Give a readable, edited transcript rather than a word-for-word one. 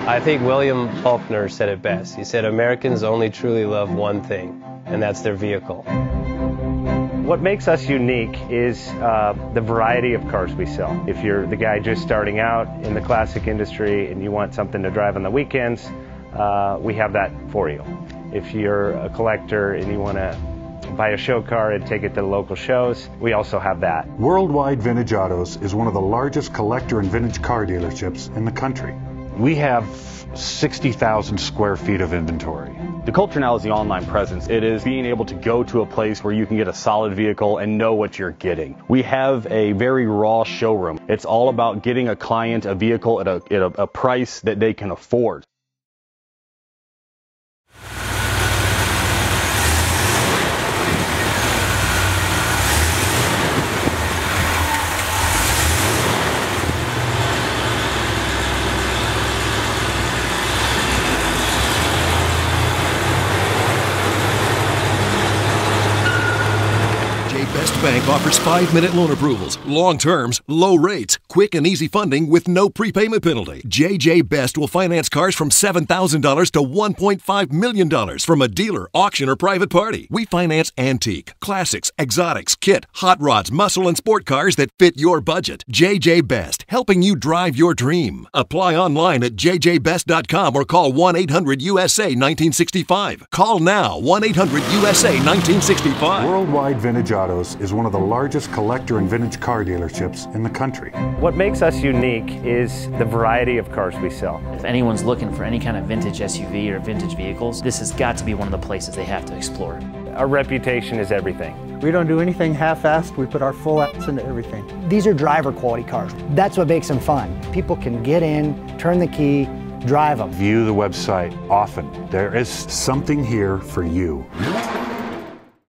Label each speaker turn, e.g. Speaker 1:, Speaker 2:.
Speaker 1: I think William Faulkner said it best. He said, Americans only truly love one thing, and that's their vehicle.
Speaker 2: What makes us unique is the variety of cars we sell. If you're the guy just starting out in the classic industry and you want something to drive on the weekends, we have that for you. If you're a collector and you want to buy a show car and take it to the local shows, we also have that.
Speaker 3: Worldwide Vintage Autos is one of the largest collector and vintage car dealerships in the country.
Speaker 4: We have 60,000 square feet of inventory.
Speaker 5: The culture now is the online presence. It is being able to go to a place where you can get a solid vehicle and know what you're getting. We have a very raw showroom. It's all about getting a client a vehicle at a price that they can afford.
Speaker 6: Best Bank offers 5-minute loan approvals, long terms, low rates, quick and easy funding with no prepayment penalty. JJ Best will finance cars from $7,000 to $1.5 million from a dealer, auction, or private party. We finance antique, classics, exotics, kit, hot rods, muscle, and sport cars that fit your budget. JJ Best, helping you drive your dream. Apply online at jjbest.com or call 1-800-USA-1965. Call now, 1-800-USA-1965.
Speaker 3: Worldwide Vintage Autos is one of the largest collector and vintage car dealerships in the country.
Speaker 2: What makes us unique is the variety of cars we sell.
Speaker 7: If anyone's looking for any kind of vintage SUV or vintage vehicles, this has got to be one of the places they have to explore.
Speaker 2: Our reputation is everything.
Speaker 8: We don't do anything half-assed. We put our full ass into everything.
Speaker 9: These are driver quality cars. That's what makes them fun. People can get in, turn the key, drive them.
Speaker 4: View the website often.
Speaker 3: There is something here for you.